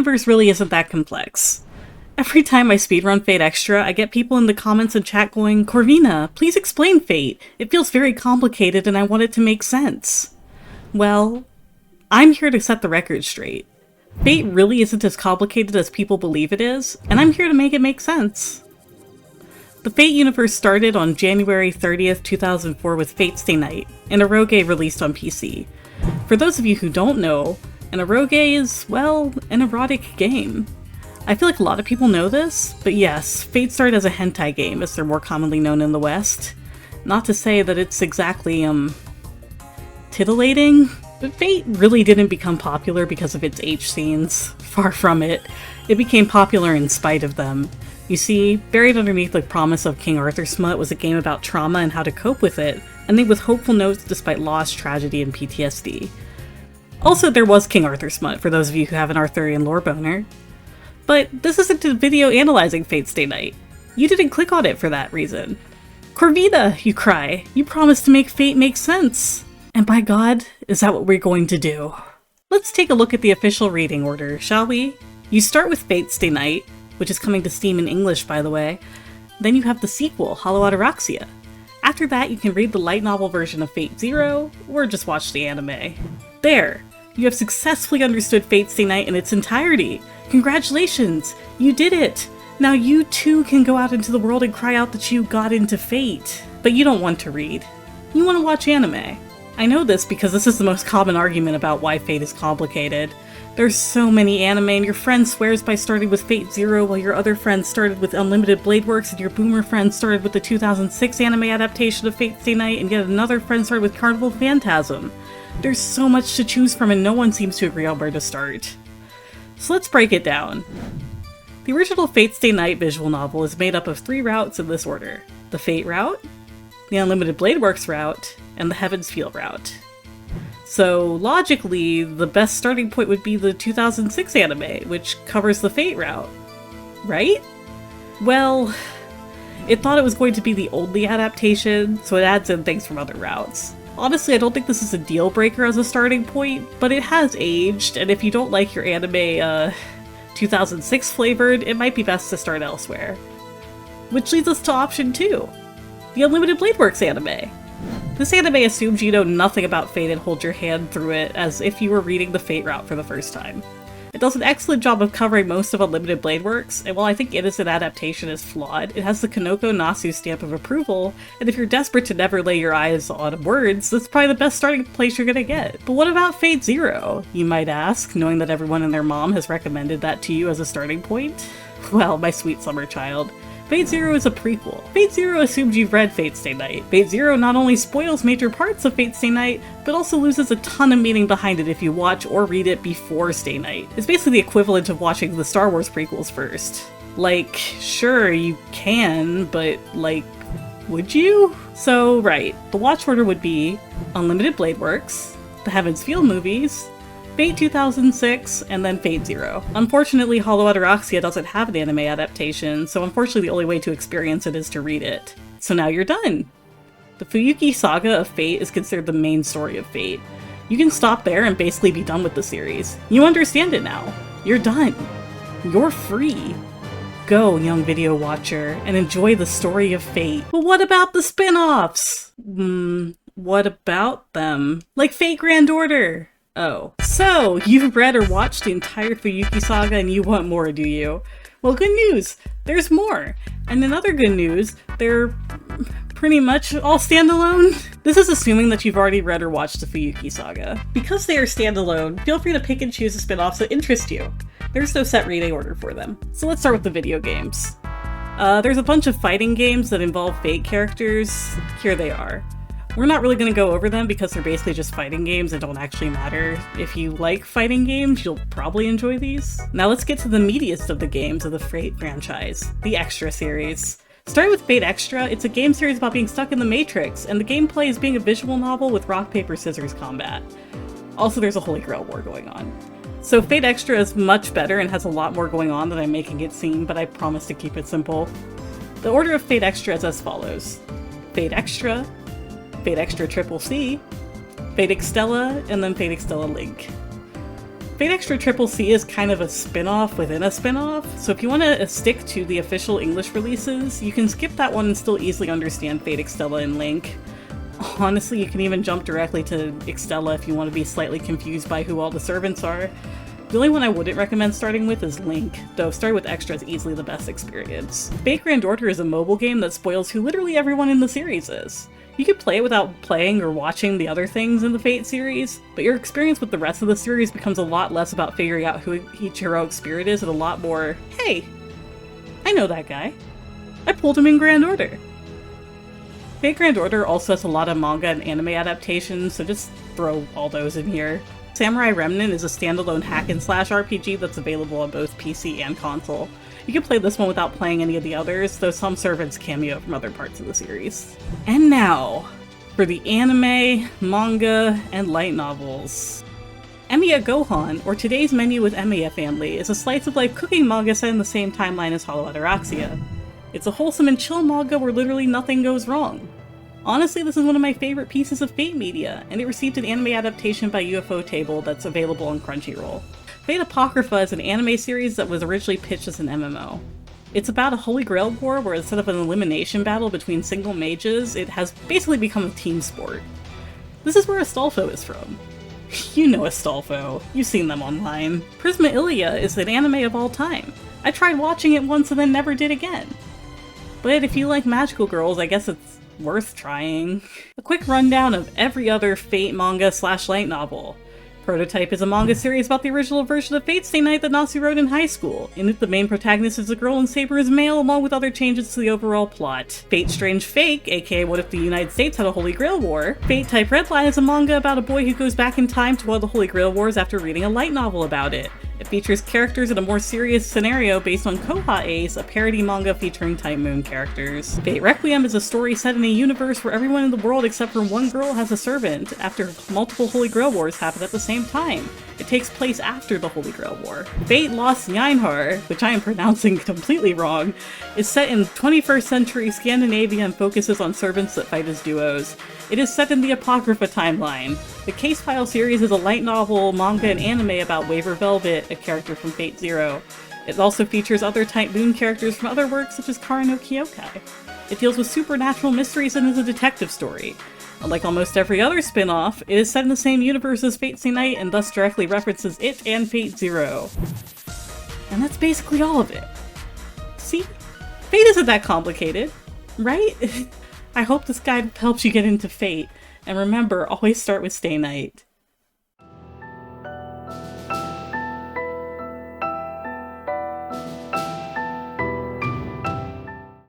universe really isn't that complex. Every time I speedrun Fate Extra, I get people in the comments and chat going, "Corvina, please explain Fate. It feels very complicated and I want it to make sense." Well, I'm here to set the record straight. Fate really isn't as complicated as people believe it is, and I'm here to make it make sense. The Fate universe started on January 30th, 2004 with Fate Stay Night, an eroge released on PC. For those of you who don't know, an eroge is, well, an erotic game. I feel like a lot of people know this, but yes, Fate started as a hentai game, as they're more commonly known in the West. Not to say that it's exactly, titillating, but Fate really didn't become popular because of its H scenes. Far from it. It became popular in spite of them. You see, buried underneath the promise of King Arthur smut was a game about trauma and how to cope with it, ending with hopeful notes despite loss, tragedy, and PTSD. Also, there was King Arthur smut, for those of you who have an Arthurian lore boner. But this isn't a video analyzing Fate Stay Night. You didn't click on it for that reason. "Corvina," you cry, "you promised to make Fate make sense." And by God, is that what we're going to do? Let's take a look at the official reading order, shall we? You start with Fate Stay Night, which is coming to Steam in English, by the way. Then you have the sequel, Hollow Ataraxia. After that, you can read the light novel version of Fate Zero, or just watch the anime. There! You have successfully understood Fate Stay Night in its entirety! Congratulations! You did it! Now you too can go out into the world and cry out that you got into Fate. But you don't want to read. You want to watch anime. I know this because this is the most common argument about why Fate is complicated. There's so many anime and your friend swears by starting with Fate Zero while your other friend started with Unlimited Blade Works and your boomer friend started with the 2006 anime adaptation of Fate Stay Night and yet another friend started with Carnival Phantasm. There's so much to choose from and no one seems to agree on where to start. So let's break it down. The original Fate Stay Night visual novel is made up of 3 routes in this order. The Fate route, the Unlimited Blade Works route, and the Heaven's Feel route. So logically, the best starting point would be the 2006 anime, which covers the Fate route, right? Well, it thought it was going to be the only adaptation, so it adds in things from other routes. Honestly, I don't think this is a deal breaker as a starting point, but it has aged, and if you don't like your anime 2006 flavored, it might be best to start elsewhere. Which leads us to option 2, the Unlimited Blade Works anime. This anime assumes you know nothing about Fate and hold your hand through it as if you were reading the Fate route for the first time. It does an excellent job of covering most of Unlimited Blade Works, and while I think Innocent Adaptation is flawed, it has the kinoko nasu stamp of approval, and if you're desperate to never lay your eyes on words, that's probably the best starting place you're gonna get. But what about Fate Zero, you might ask, knowing that everyone and their mom has recommended that to you as a starting point? Well, my sweet summer child. Fate Zero is a prequel. Fate Zero assumes you've read Fate Stay Night. Fate Zero not only spoils major parts of Fate Stay Night, but also loses a ton of meaning behind it if you watch or read it before Stay Night. It's basically the equivalent of watching the Star Wars prequels first. Like, sure, you can, but, like, would you? So, right, the watch order would be Unlimited Blade Works, the Heaven's Feel movies, Fate 2006, and then Fate Zero. Unfortunately, Hollow Ataraxia doesn't have an anime adaptation, so unfortunately the only way to experience it is to read it. So now you're done! The Fuyuki Saga of Fate is considered the main story of Fate. You can stop there and basically be done with the series. You understand it now. You're done. You're free. Go, young video watcher, and enjoy the story of Fate. But what about the spin-offs? What about them? Like Fate Grand Order! Oh. So, you've read or watched the entire Fuyuki Saga and you want more, do you? Well, good news! There's more! And in other good news, they're pretty much all standalone. This is assuming that you've already read or watched the Fuyuki Saga. Because they are standalone, feel free to pick and choose the spin-offs that interest you. There's no set reading order for them. So let's start with the video games. There's a bunch of fighting games that involve Fate characters. Here they are. We're not really going to go over them because they're basically just fighting games that don't actually matter. If you like fighting games, you'll probably enjoy these. Now let's get to the meatiest of the games of the Fate franchise, the Extra series. Starting with Fate Extra, it's a game series about being stuck in the Matrix, and the gameplay is being a visual novel with rock, paper, scissors combat. Also, there's a Holy Grail war going on. So Fate Extra is much better and has a lot more going on than I'm making it seem, but I promise to keep it simple. The order of Fate Extra is as follows. Fate Extra, Fate Extra Triple C, Fate Extella, and then Fate Extella Link. Fate Extra Triple C is kind of a spin-off within a spin-off, so if you want to stick to the official English releases, you can skip that one and still easily understand Fate Extella and Link. Honestly, you can even jump directly to Extella if you want to be slightly confused by who all the servants are. The only one I wouldn't recommend starting with is Link, though starting with Extra is easily the best experience. Fate Grand Order is a mobile game that spoils who literally everyone in the series is. You could play it without playing or watching the other things in the Fate series, but your experience with the rest of the series becomes a lot less about figuring out who each heroic spirit is and a lot more, hey, I know that guy. I pulled him in Grand Order. Fate Grand Order also has a lot of manga and anime adaptations, so just throw all those in here. Samurai Remnant is a standalone hack-and-slash RPG that's available on both PC and console. You can play this one without playing any of the others, though some servants cameo from other parts of the series. And now, for the anime, manga, and light novels. Emiya Gohan, or Today's Menu with Emiya Family, is a slice-of-life cooking manga set in the same timeline as Hollow Ataraxia. It's a wholesome and chill manga where literally nothing goes wrong. Honestly, this is one of my favorite pieces of Fate media, and it received an anime adaptation by UFO Table that's available on Crunchyroll. Fate Apocrypha is an anime series that was originally pitched as an MMO. It's about a Holy Grail war where instead of an elimination battle between single mages, it has basically become a team sport. This is where Astolfo is from. You know Astolfo, you've seen them online. Prisma Ilia is an anime of all time. I tried watching it once and then never did again. But if you like magical girls, I guess it's worth trying. A quick rundown of every other Fate manga / light novel. Prototype is a manga series about the original version of Fate Stay Night that Nasu wrote in high school. In it, the main protagonist is a girl and Saber is male, along with other changes to the overall plot. Fate Strange Fake, aka What If the United States Had a Holy Grail War. Fate Type Redline is a manga about a boy who goes back in time to one of the Holy Grail Wars after reading a light novel about it. It features characters in a more serious scenario based on Koha Ace, a parody manga featuring Type Moon characters. Fate Requiem is a story set in a universe where everyone in the world except for one girl has a servant, after multiple Holy Grail Wars happen at the same time. It takes place after the Holy Grail War. Fate Lost Njeinhar, which I am pronouncing completely wrong, is set in 21st century Scandinavia and focuses on servants that fight as duos. It is set in the Apocrypha timeline. The Case File series is a light novel, manga, and anime about Waver Velvet, a character from Fate Zero. It also features other Type Moon characters from other works such as Kara no Kyokai. It deals with supernatural mysteries and is a detective story. Like almost every other spin-off, it is set in the same universe as Fate Stay Night and thus directly references it and Fate Zero. And that's basically all of it. See? Fate isn't that complicated, right? I hope this guide helps you get into Fate, and remember, always start with Stay Night.